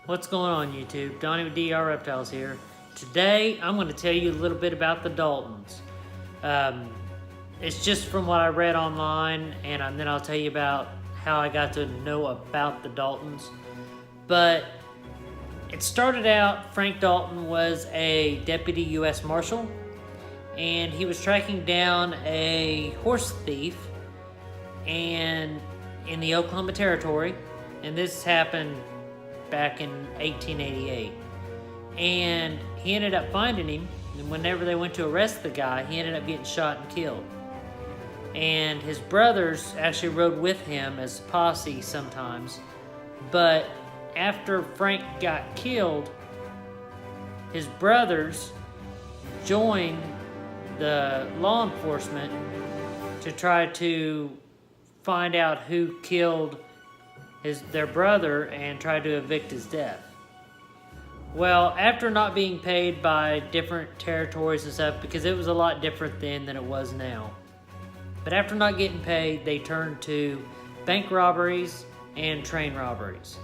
What's going on, YouTube? Donnie with DR Reptiles here. Today, I'm going to tell you a little bit about the Daltons. It's just from what I read online, and then I'll tell you about how I got to know about the Daltons. But it started out, Frank Dalton was a deputy U.S. Marshal, and he was tracking down a horse thief and in the Oklahoma Territory, and this happened back in 1888. And he ended up finding him, and whenever they went to arrest the guy, he ended up getting shot and killed. And his brothers actually rode with him as posse sometimes, but after Frank got killed, his brothers joined the law enforcement to try to find out who killed their brother and tried to evict his death. Well, after not being paid by different territories and stuff, because it was a lot different then than it was now, but after not getting paid, they turned to bank robberies and train robberies.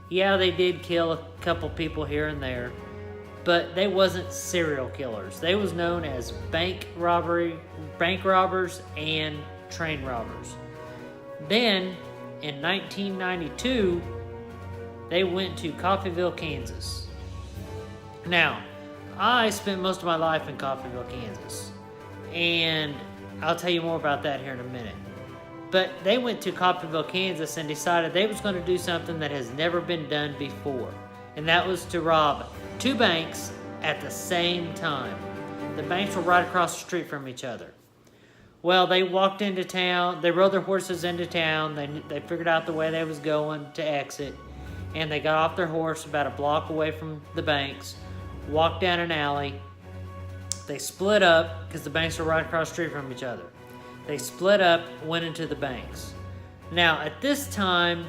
Yeah, they did kill a couple people here and there, but they wasn't serial killers. They was known as bank robbers and train robbers. Then, in 1992, they went to Coffeyville, Kansas. Now, I spent most of my life in Coffeyville, Kansas, and I'll tell you more about that here in a minute. But they went to Coffeyville, Kansas and decided they was going to do something that has never been done before, and that was to rob two banks at the same time. The banks were right across the street from each other. Well, they walked into town, they rode their horses into town, they figured out the way they was going to exit, and they got off their horse about a block away from the banks, walked down an alley. They split up, because the banks were right across the street from each other. They split up, went into the banks. Now, at this time,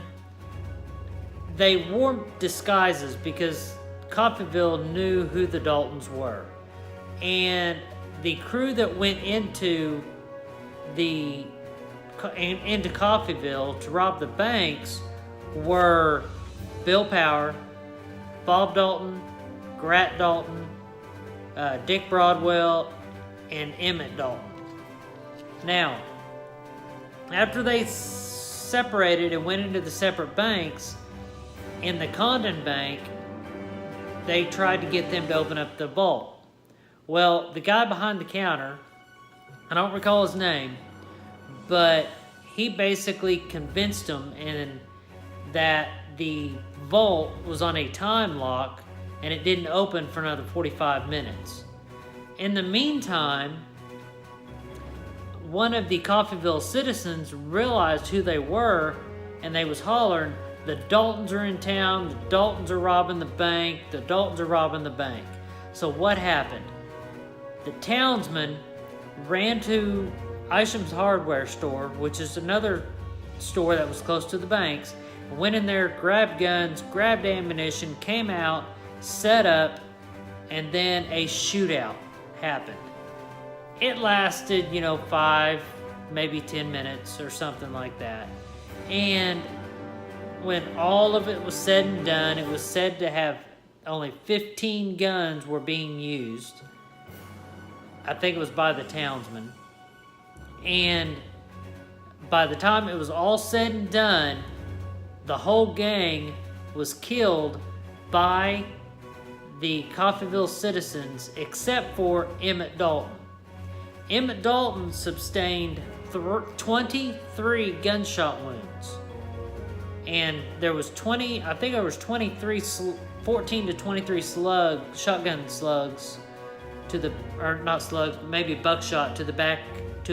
they wore disguises because Coffeyville knew who the Daltons were. And the crew that went into Coffeyville to rob the banks were Bill Power, Bob Dalton, Grat Dalton, Dick Broadwell, and Emmett Dalton. Now, after they separated and went into the separate banks, in the Condon Bank, they tried to get them to open up the vault. Well, the guy behind the counter, I don't recall his name, but he basically convinced them that the vault was on a time lock and it didn't open for another 45 minutes. In the meantime, one of the Coffeyville citizens realized who they were, and they was hollering, "The Daltons are in town, the Daltons are robbing the bank, the Daltons are robbing the bank." So what happened? The townsman ran to Isham's hardware store, which is another store that was close to the banks, went in there, grabbed guns, grabbed ammunition, came out, set up, and then a shootout happened. It lasted, 5, maybe 10 minutes or something like that. And when all of it was said and done, it was said to have only 15 guns were being used. I think it was by the townsman. And by the time it was all said and done, the whole gang was killed by the Coffeyville citizens, except for Emmett Dalton. Emmett Dalton sustained 23 gunshot wounds. And there was 14 to 23 shotgun slugs maybe buckshot to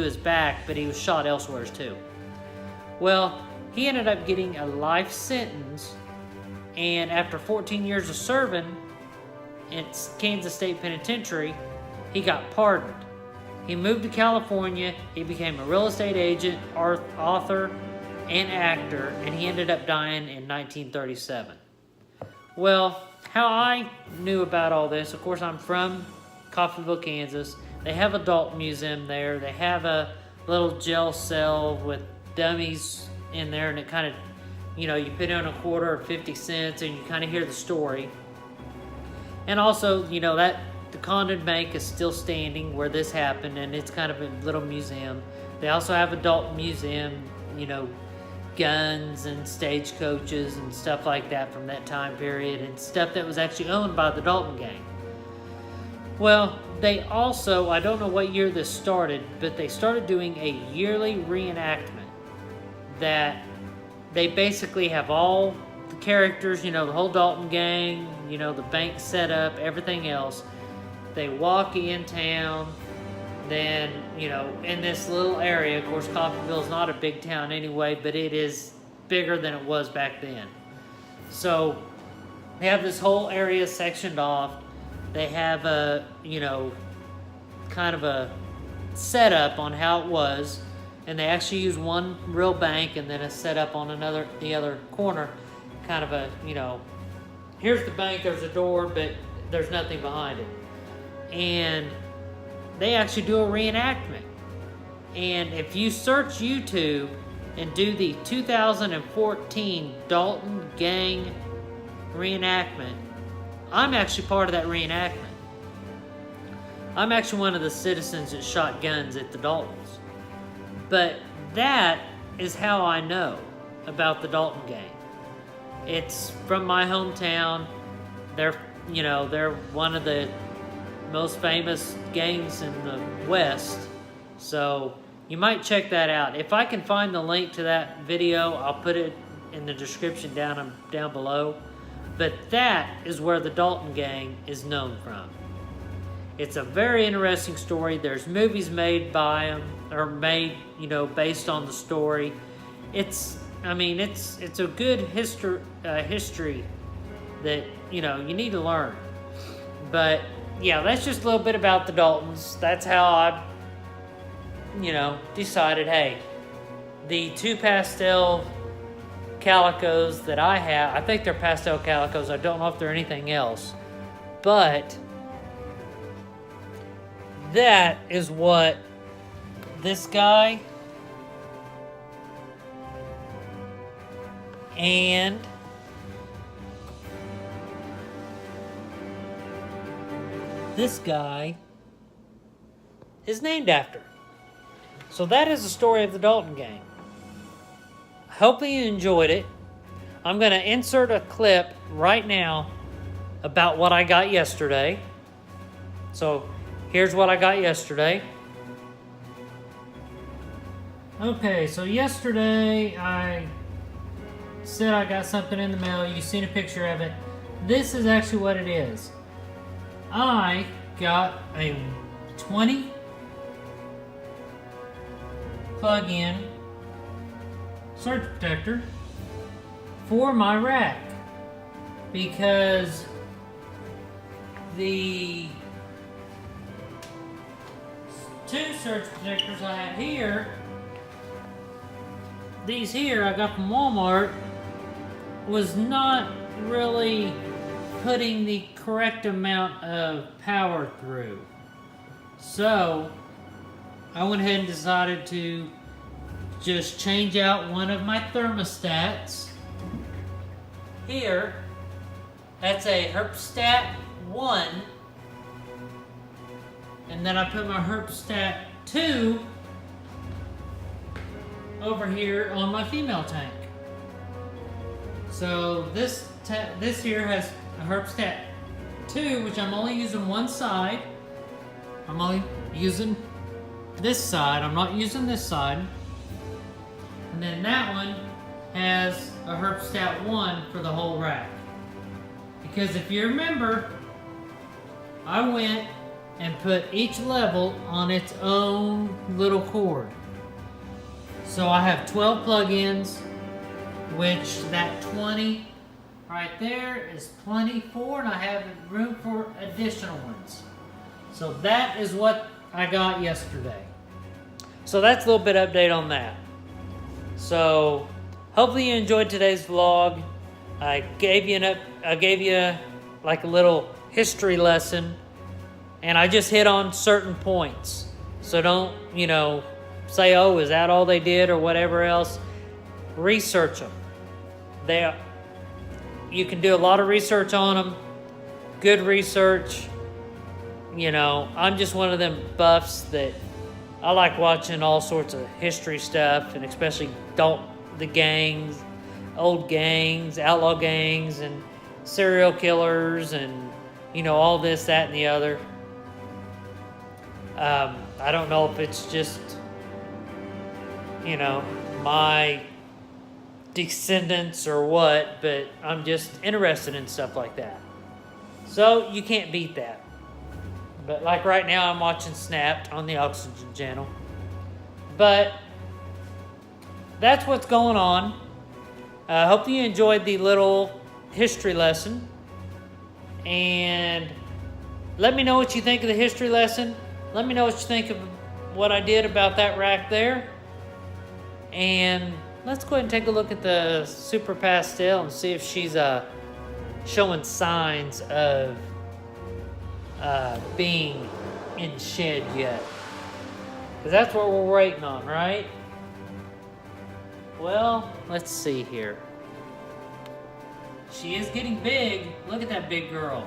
his back, but he was shot elsewhere too. Well, he ended up getting a life sentence, and after 14 years of serving in Kansas State Penitentiary, he got pardoned. He moved to California, he became a real estate agent, author, and actor, and he ended up dying in 1937. Well, how I knew about all this, of course, I'm from Coffeyville, Kansas. They have a Dalton Museum there. They have a little jail cell with dummies in there, and it kind of you know, you put in a quarter or 50 cents and you kind of hear the story. And also, you know, that the Condon Bank is still standing where this happened, and it's kind of a little museum. They also have a Dalton Museum, you know, guns and stagecoaches and stuff like that from that time period, and stuff that was actually owned by the Dalton gang. Well, they also, I don't know what year this started, but they started doing a yearly reenactment that they basically have all the characters, you know, the whole Dalton gang, you know, the bank setup, everything else. They walk in town, then, you know, in this little area, of course, Coffeyville's not a big town anyway, but it is bigger than it was back then. So they have this whole area sectioned off. They have a, you know, kind of a setup on how it was, and they actually use one real bank and then a setup on the other corner, kind of a, you know, here's the bank, there's a door, but there's nothing behind it. And they actually do a reenactment. And if you search YouTube and do the 2014 Dalton Gang reenactment, I'm actually part of that reenactment. I'm actually one of the citizens that shot guns at the Daltons. But that is how I know about the Dalton Gang. It's from my hometown. They're one of the most famous gangs in the West. So you might check that out. If I can find the link to that video, I'll put it in the description down below. But that is where the Dalton Gang is known from. It's a very interesting story. There's movies made by them, or made, you know, based on the story. It's a good history that, you know, you need to learn. But yeah, that's just a little bit about the Daltons. That's how I, you know, decided, hey, the two pastel calicos that I have, I think they're pastel calicos. I don't know if they're anything else. But that is what this guy and this guy is named after. So that is the story of the Dalton Gang. Hopefully you enjoyed it. I'm going to insert a clip right now about what I got yesterday. So here's what I got yesterday. Okay, so yesterday I said I got something in the mail. You've seen a picture of it. This is actually what it is. I got a 20 plug-in surge protector for my rack, because the two surge protectors I have here, these here I got from Walmart, was not really putting the correct amount of power through. So I went ahead and decided to just change out one of my thermostats. Here, that's a Herpstat 1. And then I put my Herpstat 2 over here on my female tank. So this here has a Herpstat 2, which I'm only using one side. I'm only using this side. I'm not using this side. And then that one has a Herpstat 1 for the whole rack. Because if you remember, I went and put each level on its own little cord. So I have 12 plug-ins, which that 20 right there is plenty for, and I have room for additional ones. So that is what I got yesterday. So that's a little bit update on that. So hopefully you enjoyed today's vlog. I gave you like a little history lesson, and I just hit on certain points. So don't, you know, say, oh, is that all they did or whatever else? Research them. You can do a lot of research on them. Good research. You know, I'm just one of them buffs that I like watching all sorts of history stuff, and especially the gangs, old gangs, outlaw gangs, and serial killers, and you know, all this, that, and the other. I don't know if it's just, you know, my descendants or what, but I'm just interested in stuff like that. So you can't beat that. But like right now, I'm watching Snapped on the Oxygen channel. But that's what's going on. I hope you enjoyed the little history lesson. And let me know what you think of the history lesson. Let me know what you think of what I did about that rack there. And let's go ahead and take a look at the Super Pastel and see if she's showing signs of being in shed yet. Because that's what we're waiting on, right? Well, let's see here. She is getting big. Look at that big girl.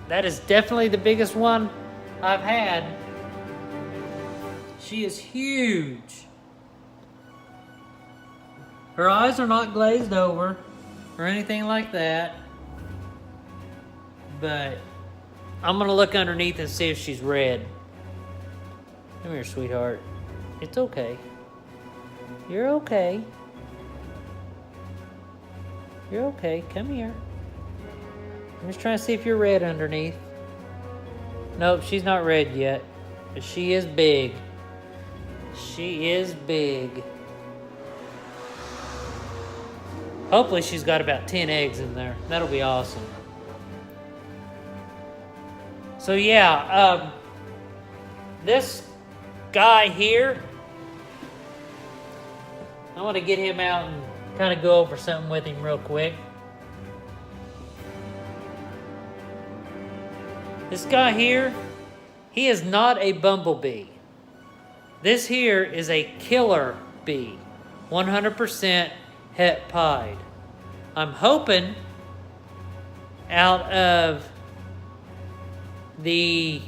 That is definitely the biggest one I've had. She is huge. Her eyes are not glazed over or anything like that. But I'm gonna look underneath and see if she's red. Come here, sweetheart. It's okay. You're okay. You're okay. Come here. I'm just trying to see if you're red underneath. Nope, she's not red yet. But she is big. She is big. Hopefully she's got about 10 eggs in there. That'll be awesome. So yeah, this guy here, I want to get him out and kind of go over something with him real quick. This guy here, he is not a bumblebee. This here is a killer bee, 100% het pied. I'm hoping out of the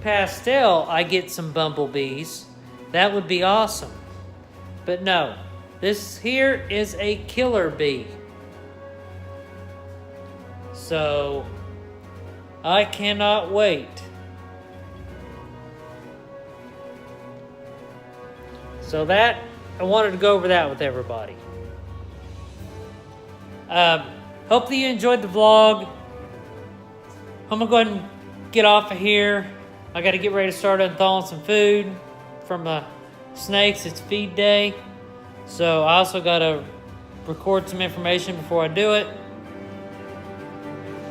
pastel I get some bumblebees. That would be awesome. But no, this here is a killer bee. So I cannot wait. So that, I wanted to go over that with everybody. Hopefully you enjoyed the vlog. I'm gonna go ahead and get off of here. I gotta get ready to start unthawing some food from the snakes. It's feed day. So I also gotta record some information before I do it.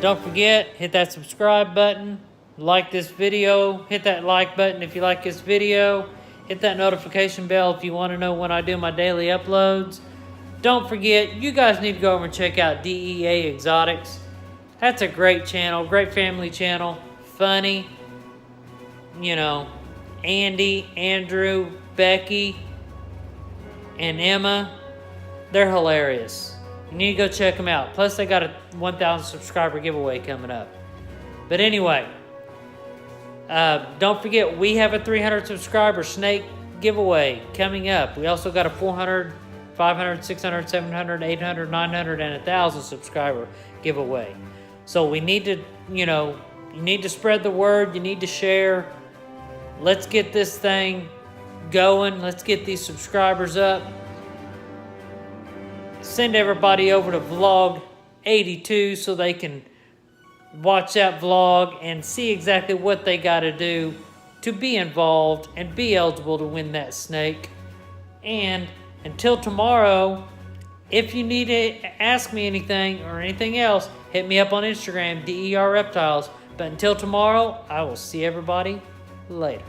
Don't forget, hit that subscribe button, like this video, hit that like button if you like this video, hit that notification bell if you want to know when I do my daily uploads. Don't forget, you guys need to go over and check out DEA Exotics. That's a great channel, great family channel, funny. You know, Andy, Andrew, Becky, and Emma, they're hilarious. You need to go check them out. Plus, they got a 1,000 subscriber giveaway coming up. But anyway, don't forget, we have a 300 subscriber snake giveaway coming up. We also got a 400, 500, 600, 700, 800, 900, and 1,000 subscriber giveaway. So we need to, you know, you need to spread the word. You need to share. Let's get this thing going. Let's get these subscribers up. Send everybody over to Vlogg 82 so they can watch that vlog and see exactly what they got to do to be involved and be eligible to win that snake. And until tomorrow, if you need to ask me anything or anything else, hit me up on Instagram, DER Reptiles. But until tomorrow, I will see everybody later.